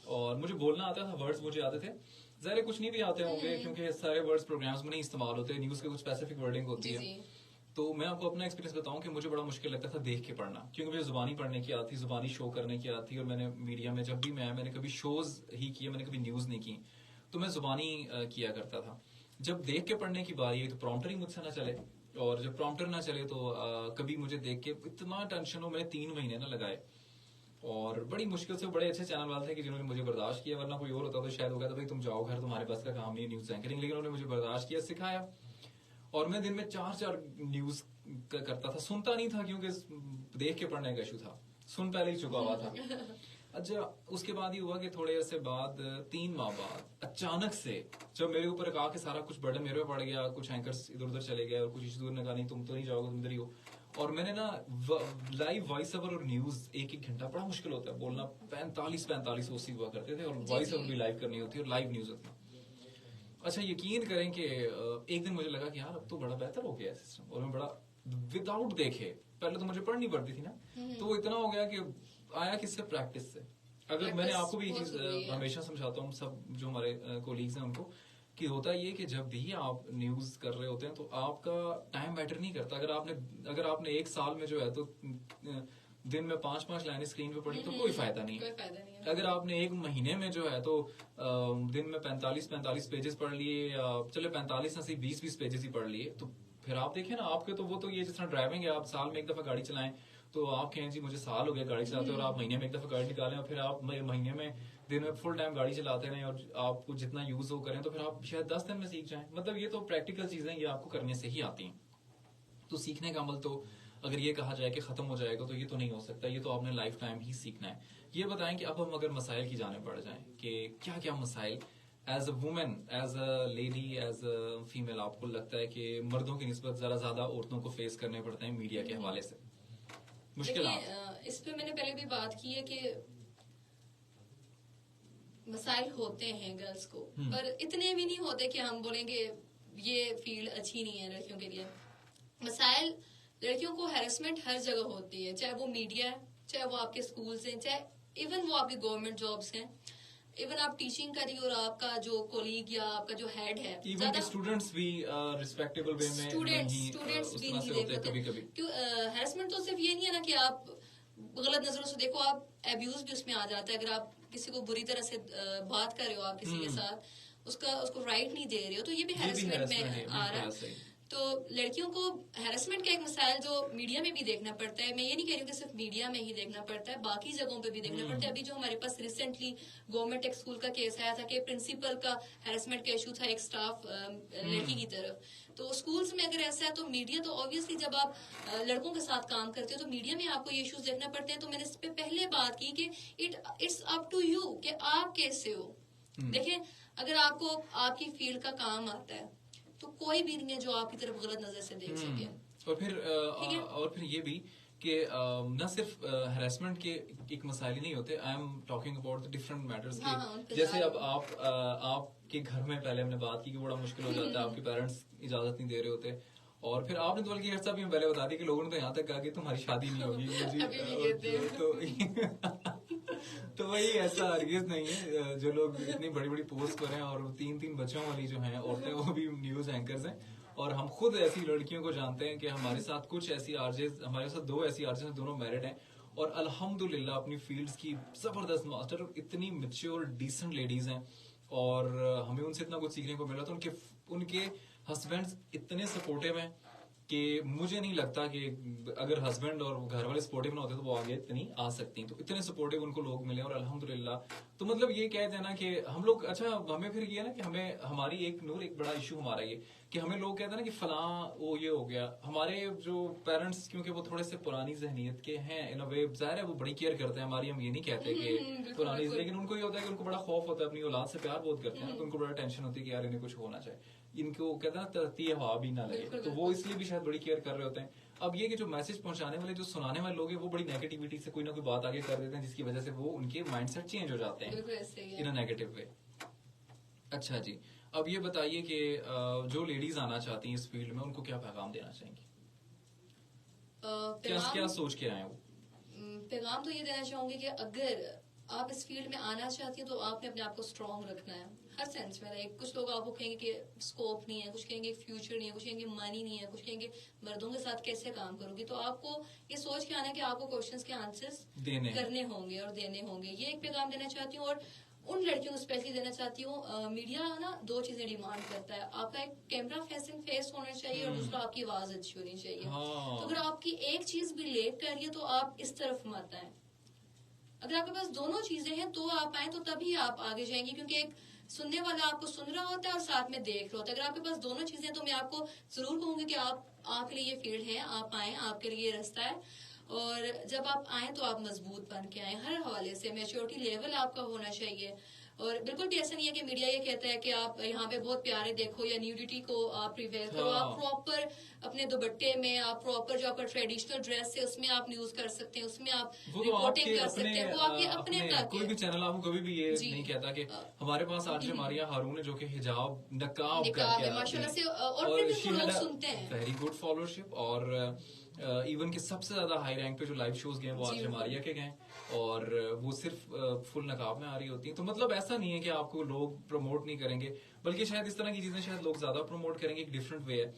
B: اور مجھے بولنا آتا تھا، ورڈز مجھے آتے تھے. ظاہر کچھ نہیں بھی آتے ہوں گے کیونکہ سارے ورڈز پروگرامز میں نہیں استعمال ہوتے، نیوز کے کچھ اسپیسیفک ورڈنگ ہوتی ہے. تو میں آپ کو اپنا ایکسپیرینس بتاؤں کہ مجھے بڑا مشکل لگتا تھا دیکھ کے پڑھنا، کیونکہ مجھے زبانی پڑھنے کی آتی، زبانی شو کرنے کی آتی. اور میں نے میڈیا میں جب بھی میں نے کبھی شوز ہی کیے، میں نے کبھی نیوز نہیں کی، تو میں زبانی کیا کرتا تھا. جب دیکھ کے پڑھنے کی باری تو پرومپٹر ہی مجھ سے نہ چلے، اور جب پرومپٹر نہ چلے تو کبھی مجھے دیکھ کے اتنا ٹینشن ہو. میں نے 3 مہینے نہ لگائے، اور بڑی مشکل سے بڑے اچھے چینل والے تھے کہ جنہوں نے مجھے برداشت کیا، ورنہ کوئی اور ہوتا تو شاید ہو گیا تھا بھائی تم جاؤ گھر، تمہارے بس کا کام نہیں نیوز اینکرنگ. لیکن انہوں نے مجھے برداشت کیا، سکھایا، اور میں دن میں 4 نیوز کرتا تھا. سنتا نہیں تھا کیونکہ دیکھ کے پڑھنے کا ایشو تھا، سن پہلے ہی چکا ہوا تھا. اچھا اس کے بعد یہ ہوا کہ تھوڑے عرصے بعد 3 ماہ بعد اچانک سے جب میرے اوپر کہا کہ سارا کچھ برڈن میرے پہ پڑ گیا، کچھ اینکرز ادھر ادھر چلے گئے، اور کچھ اس دور نے کہا نہیں تم تو نہیں جاؤ گے، تم ادھر ہی ہو. اور میں نے نا لائیو وائس اوور اور نیوز 1 گھنٹہ بڑا مشکل ہوتا ہے بولنا. 45 اوسی ہوا کرتے تھے، اور وائس اوور بھی لائیو کرنی ہوتی ہے اور لائیو نیوز ہوتی ہے. اچھا یقین کریں کہ ایک دن مجھے لگا کہ یار اب تو بڑا بہتر ہو گیا ہے سسٹم، اور میں بڑا وداؤٹ دیکھے، پہلے تو مجھے پڑھنی پڑتی تھی نا، تو وہ اتنا ہو گیا کہ آیا کس سے، پریکٹس سے. اگر میں نے آپ کو بھی یہ چیز ہمیشہ سمجھاتا ہوں سب جو ہمارے کولیگز ہیں ان کو، کہ ہوتا یہ کہ جب بھی آپ نیوز کر رہے ہوتے ہیں تو آپ کا ٹائم میٹر نہیں کرتا. اگر آپ نے 1 سال میں جو ہے تو دن میں 5 لائنیں اسکرین پہ پڑھی تو کوئی فائدہ نہیں ہے. اگر آپ نے 1 مہینے میں جو ہے تو دن میں 45 پیجز پڑھ لیے، یا چلے 45 نہ صحیح 20 پیجز ہی پڑھ لیے، تو پھر آپ دیکھیں نا آپ کے تو وہ تو یہ جس طرح ڈرائیونگ ہے، آپ سال میں 1 دفعہ گاڑی چلائیں تو آپ کہیں جی مجھے سال ہو گیا گاڑی چلاتے اور آپ مہینے میں ایک دفعہ گاڑی نکالیں اور پھر آپ مہینے میں دن میں فل ٹائم گاڑی چلاتے رہیں اور آپ کو جتنا یوز ہو کریں تو پھر آپ شاید 10 دن میں سیکھ جائیں. مطلب یہ تو پریکٹیکل چیزیں یہ آپ کو کرنے سے ہی آتی ہیں. تو سیکھنے کا عمل تو اگر یہ کہا جائے کہ ختم ہو جائے گا تو یہ تو نہیں ہو سکتا, یہ تو آپ نے لائف ٹائم ہی سیکھنا ہے. یہ بتائیں کہ اب ہم اگر مسائل کی جانب بڑھ جائیں کہ کیا کیا مسائل as a woman, as a lady, as a female آپ کو لگتا ہے کہ مردوں کی نسبت ذرا زیادہ عورتوں کو فیس کرنے پڑتے ہیں میڈیا کے حوالے سے مشکلات؟
C: اس پہ میں نے پہلے بھی بات کی ہے کہ مسائل ہوتے ہیں گرلس کو, پر اتنے بھی نہیں ہوتے کہ ہم بولیں گے یہ فیلڈ اچھی نہیں ہے لڑکیوں کے لیے. مسائل لڑکیوں کو ہیرسمنٹ ہر جگہ ہوتی ہے, چاہے وہ میڈیا ہے, چاہے وہ آپ کے اسکولس ہیں, چاہے ایون وہ آپ کے گورنمنٹ جابس ہیں, ایون آپ ٹیچنگ کری اور آپ کا جو کولیگ یا آپ کا جو ہیڈ ہے,
B: ایون کہ اسٹوڈنٹس بھی ریسپیکٹیبل وے میں
C: اسٹوڈنٹس بھی نہیں دیکھ پاتے. کیوں ہیرسمنٹ تو صرف یہ نہیں ہے نا کہ آپ غلط نظروں سے دیکھو, آپ ایبیوز بھی اس میں آ جاتا ہے. اگر آپ کسی کو بری طرح سے بات کر رہے ہو, آپ کسی کے ساتھ اس کو رائٹ نہیں دے رہے ہو, تو یہ بھی ہیرسمنٹ میں آ رہا ہے. تو لڑکیوں کو ہیرسمنٹ کا ایک مسائل جو میڈیا میں بھی دیکھنا پڑتا ہے, میں یہ نہیں کہہ رہی ہوں کہ صرف میڈیا میں ہی دیکھنا پڑتا ہے, باقی جگہوں پہ بھی دیکھنا پڑتا ہے. ابھی جو ہمارے پاس ریسنٹلی گورنمنٹ ایک اسکول کا کیس آیا تھا کہ پرنسپل کا ہیرسمنٹ کا ایشو تھا ایک اسٹاف لڑکی کی طرف. تو اسکولس میں اگر ایسا ہے تو میڈیا تو آبویسلی جب آپ لڑکوں کے ساتھ کام کرتے ہو تو میڈیا میں آپ کو یہ ایشوز دیکھنا پڑتے ہیں. تو میں نے اس پہ پہلے بات کی کہ اٹس اپ ٹو یو کہ آپ کیسے ہو. دیکھیں اگر آپ کو آپ کی فیلڈ کا کام آتا ہے تو کوئی بھی نہیں ہے جو آپ کی طرف غلط نظر سے دیکھ سکے.
B: اور پھر یہ بھی کہ نہ صرف ہیراسمنٹ کے ایک مسائل ہی نہیں ہوتے, I am talking about different matters کے. جیسے اب آپ کے گھر میں پہلے ہم نے بات کی کہ بڑا مشکل ہو جاتا ہے, آپ کے پیرنٹس اجازت نہیں دے رہے ہوتے, اور پھر آپ نے تو بلکہ عرصہ بھی پہلے بتا دی کہ لوگوں نے تو یہاں تک کہا کہ تمہاری شادی نہیں ہوگی. تو وہی ایسا ہرگز نہیں ہے. جو لوگ اتنی بڑی بڑی پوسٹ پر ہیں اور 3 بچوں والی جو ہیں عورتیں وہ بھی نیوز اینکرز ہیں, اور ہم خود ایسی لڑکیوں کو جانتے ہیں کہ ہمارے ساتھ کچھ ایسی آرجز, ہمارے ساتھ 2 ایسی آرجز ہیں, دونوں میرڈ ہیں اور الحمدللہ اپنی فیلڈز کی زبردست ماسٹر, اتنی میچور ڈیسنٹ لیڈیز ہیں, اور ہمیں ان سے اتنا کچھ سیکھنے کو ملا. تو ان کے ہسبینڈز اتنے سپورٹیو ہیں کہ مجھے نہیں لگتا کہ اگر ہسبینڈ اور گھر والے سپورٹیو نہ ہوتے تو وہ آگے اتنی آ سکتی. تو اتنے سپورٹیو ان کو لوگ ملے اور الحمدللہ. تو مطلب یہ کہہ دینا کہ ہم لوگ, اچھا ہمیں پھر یہ نا کہ ہماری ایک بڑا ایشو ہمارا یہ کہ ہمیں لوگ کہتے ہیں نا کہ فلاں وہ یہ ہو گیا. ہمارے جو پیرنٹس کیونکہ وہ تھوڑے سے پرانی ذہنیت کے ہیں ان وے, ظاہر ہے وہ بڑی کیئر کرتے ہیں ہماری. ہم یہ نہیں کہتے کہ پرانی, لیکن ان کو یہ ہوتا ہے کہ ان کو بڑا خوف ہوتا ہے, اپنی اولاد سے پیار بہت کرتے ہیں, تو ان کو بڑا ٹینشن ہوتی ہے کہ یار انہیں کچھ ہونا چاہے, ان کو کہتے ہیں نا ترتی ہوا بھی نہ لگے. تو وہ اس لیے بھی شاید بڑی کیئر کر رہے ہوتے ہیں. اب یہ کہ جو میسج پہنچانے والے, جو سنانے والے لوگ ہیں, وہ بڑی نیگیٹیوٹی سے کوئی نہ کوئی بات آگے کر دیتے ہیں, جس کی وجہ سے وہ ان کے مائنڈ سیٹ چینج ہو جاتے ہیں ان اے نیگیٹو وے. اچھا جی, اب یہ بتائیے کہ جو لیڈیز آنا چاہتی ہیں اس فیلڈ میں, ان کو کیا پیغام دینا چاہیں گے؟ کیا سوچ کے آئے وہ
C: پیغام؟ تو یہ دینا چاہوں گی کہ اگر آپ اس فیلڈ میں آنا چاہتی ہیں تو آپ نے اپنے آپ کو اسٹرانگ رکھنا ہے ہر سینس میں. کچھ لوگ آپ کو کہیں گے کہ اسکوپ نہیں ہے, کچھ کہیں گے فیوچر نہیں ہے, کچھ کہیں گے منی نہیں ہے, کچھ کہیں گے مردوں کے ساتھ کیسے کام کرو گی. تو آپ کو یہ سوچ کے آنا ہے کہ آپ کو کوشچنس کے آنسرس کرنے ہوں گے اور دینے ہوں گے. یہ ایک پیغام دینا چاہتی ہوں. اور ان لڑکیوں کو اسپیشلی دینا چاہتی ہوں, میڈیا نا 2 چیزیں ڈیمانڈ کرتا ہے. آپ کا ایک کیمرہ فیس ہونا چاہیے اور دوسرا آپ کی آواز اچھی ہونی چاہیے. تو اگر آپ کی ایک چیز بھی لیٹ کر رہی ہے تو آپ اس طرف مت آئیں. اگر آپ کے پاس دونوں چیزیں ہیں تو آپ آئیں, تو تبھی آپ آگے جائیں گی, کیونکہ ایک سننے والا آپ کو سن رہا ہوتا ہے اور ساتھ میں دیکھ رہا ہوتا ہے. اگر آپ کے پاس دونوں چیزیں ہیں تو میں آپ کو ضرور کہوں گی کہ آپ کے لیے یہ فیلڈ ہے, آپ آئیں, آپ کے لیے یہ رستہ ہے. اور جب آپ آئیں تو آپ مضبوط بن کے آئیں, ہر حوالے سے میچورٹی لیول آپ کا ہونا چاہیے. اور بالکل بھی ایسا نہیں ہے کہ میڈیا یہ کہتا ہے کہ آپ یہاں پہ بہت پیارے دیکھو یا نیوڈیٹی کو آپ پریویل کرو. آپ پراپر اپنے دوپٹے میں, آپ پراپر جو آپ کا ٹریڈیشنل ڈریس ہے اس میں آپ نیوز کر سکتے ہیں, اس میں آپ رپورٹنگ کر سکتے ہیں. وہ آپ کے اپنے
B: کوئی بھی چینل آپ کو کبھی بھی یہ نہیں کہتا کہ ہمارے پاس آج ماریا ہارون ہے جو کہ حجاب نقاب کر کے
C: ماشاءاللہ سے, اور پھر لوگ سنتے ہیں.
B: Very good followership. اور ایون کہ سب سے زیادہ ہائی رینک پہ جو لائیو شوز گئے وہ آج ماریا کے گئے, اور وہ صرف فل نقاب میں آ رہی ہوتی ہیں. تو مطلب ایسا نہیں ہے کہ آپ کو لوگ پروموٹ نہیں کریں گے, بلکہ شاید اس طرح کی چیزیں شاید لوگ زیادہ پروموٹ کریں گے, ایک ڈفرینٹ وے ہے.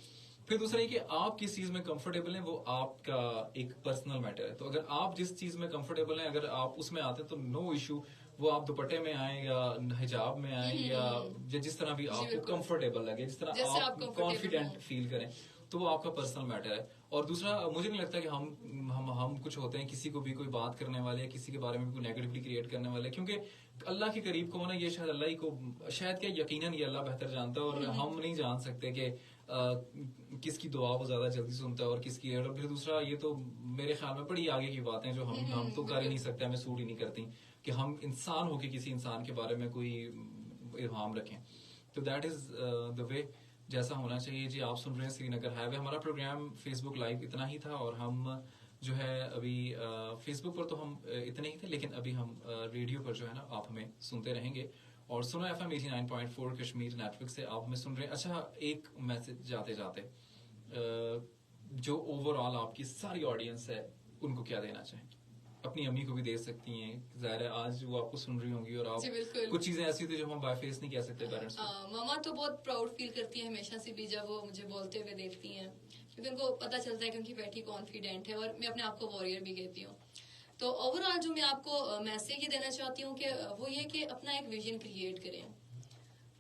B: پھر دوسرا یہ کہ آپ کس چیز میں کمفرٹیبل ہیں وہ آپ کا ایک پرسنل میٹر ہے. تو اگر آپ جس چیز میں کمفرٹیبل ہیں, اگر آپ اس میں آتے ہیں تو نو ایشو. وہ آپ دوپٹے میں آئیں یا حجاب میں آئیں یا جس طرح بھی آپ کو کمفرٹیبل لگے, جس طرح آپ کانفیڈنٹ فیل کریں, تو وہ آپ کا پرسنل میٹر ہے. اور دوسرا مجھے نہیں لگتا کہ ہم کچھ ہوتے ہیں کسی کو بھی کوئی بات کرنے والے یا کسی کے بارے میں کوئی نیگیٹیوٹی کریٹ کرنے والے, کیونکہ اللہ کے قریب کو ہونا یہ شاید اللہ ہی کو, شاید کہ یقیناً یہ اللہ بہتر جانتا ہے, اور ہم نہیں جان سکتے کہ کس کی دعا وہ زیادہ جلدی سنتا ہے اور کس کی. اور پھر دوسرا یہ تو میرے خیال میں بڑی آگے کی باتیں جو ہم تو کر ہی نہیں سکتے, ہمیں سوٹ ہی نہیں کرتی کہ ہم انسان ہو کے کسی انسان کے بارے میں کوئی ابہام رکھیں. تو دیٹ از دا وے جیسا ہونا چاہیے. جی آپ سن رہے ہیں سری نگر ہائی وے. ہمارا پروگرام فیس بک لائیو اتنا ہی تھا, اور ہم جو ہے ابھی فیس بک پر تو ہم اتنے ہی تھے, لیکن ابھی ہم ریڈیو پر جو ہے نا آپ ہمیں سنتے رہیں گے. اور سنو ایف ایم 89.4 کشمیر نیٹ ورک سے آپ ہمیں سن رہے ہیں. اچھا ایک میسج جاتے جاتے جو اوور آل آپ کی ساری آڈینس ہے ان کو کیا دینا چاہیں؟ اپنی امی کو بھی دے سکتی ہیں, ظاہر ہے آج وہ آپ کو سن رہی ہوں گی, اور آپ کچھ چیزیں ایسی ہوتی ہیں جو ہم بائی فیس نہیں کہہ سکتے پیرنٹس کو.
C: ماما تو بہت پراؤڈ فیل کرتی ہیں ہمیشہ سے بھی جب وہ مجھے بولتے ہوئے دیکھتی ہیں, کیونکہ ان کو پتہ چلتا ہے کہ ان کی بیٹی کانفیڈینٹ ہے, اور میں اپنے آپ کو وارئر بھی کہتی ہوں. تو اوور آل جو میں آپ کو میسج یہ دینا چاہتی ہوں کہ وہ یہ کہ اپنا ایک ویژن کریٹ کریں.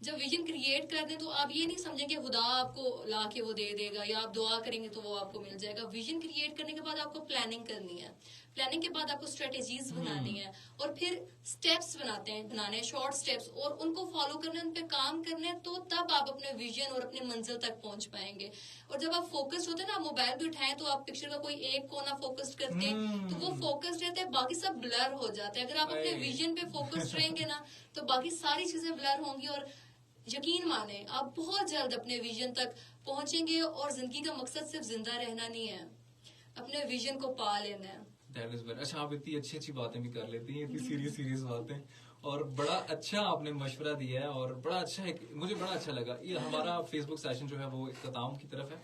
C: جب ویژن کریٹ کر دیں تو آپ یہ نہیں سمجھیں کہ خدا آپ کو لا کے وہ دے دے گا یا آپ دعا کریں گے تو وہ آپ کو مل جائے گا. ویژن کریٹ کرنے کے بعد آپ کو پلاننگ کرنی ہے, پلاننگ کے بعد آپ کو اسٹریٹجیز بنانی ہے, اور پھر اسٹیپس بنانے ہیں, شارٹ اسٹیپس, اور ان کو فالو کرنے, ان پہ کام کرنے, تو تب آپ اپنے ویژن اور اپنے منزل تک پہنچ پائیں گے. اور جب آپ فوکس ہوتے ہیں نا, موبائل بھی اٹھائیں تو آپ پکچر کا کوئی ایک کونا فوکس کرتے ہیں تو وہ فوکس رہتا ہے, باقی سب بلر ہو جاتا ہے. اگر آپ اپنے ویژن پہ فوکس رہیں گے نا تو باقی ساری چیزیں بلر ہوں گی, اور یقین مانیں آپ بہت جلد اپنے ویژن تک پہنچیں گے. اور زندگی کا مقصد صرف زندہ رہنا نہیں ہے, اپنے ویژن کو پا لینا ہے.
B: اچھا آپ اتنی اچھی اچھی باتیں بھی کر لیتی ہیں, اتنی سیریس باتیں, اور بڑا اچھا آپ نے مشورہ دیا ہے, اور بڑا اچھا ہے, مجھے بڑا اچھا لگا. یہ ہمارا فیس بک سیشن جو ہے وہ اختتام کی طرف ہے,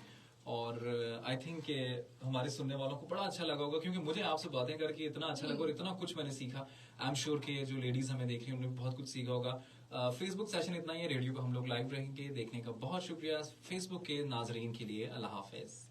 B: اور آئی تھنک کہ ہمارے سننے والوں کو بڑا اچھا لگا ہوگا, کیونکہ مجھے آپ سے باتیں کر کے اتنا اچھا لگا اور اتنا کچھ میں نے سیکھا. آئی ایم شیور کہ جو لیڈیز ہمیں دیکھ رہی ہیں انہوں نے بہت کچھ سیکھا ہوگا. فیس بک سیشن اتنا ہی ہے, ریڈیو پہ ہم لوگ لائیو رہیں گے. دیکھنے کا بہت شکریہ فیس بک کے ناظرین کے لیے. اللہ حافظ.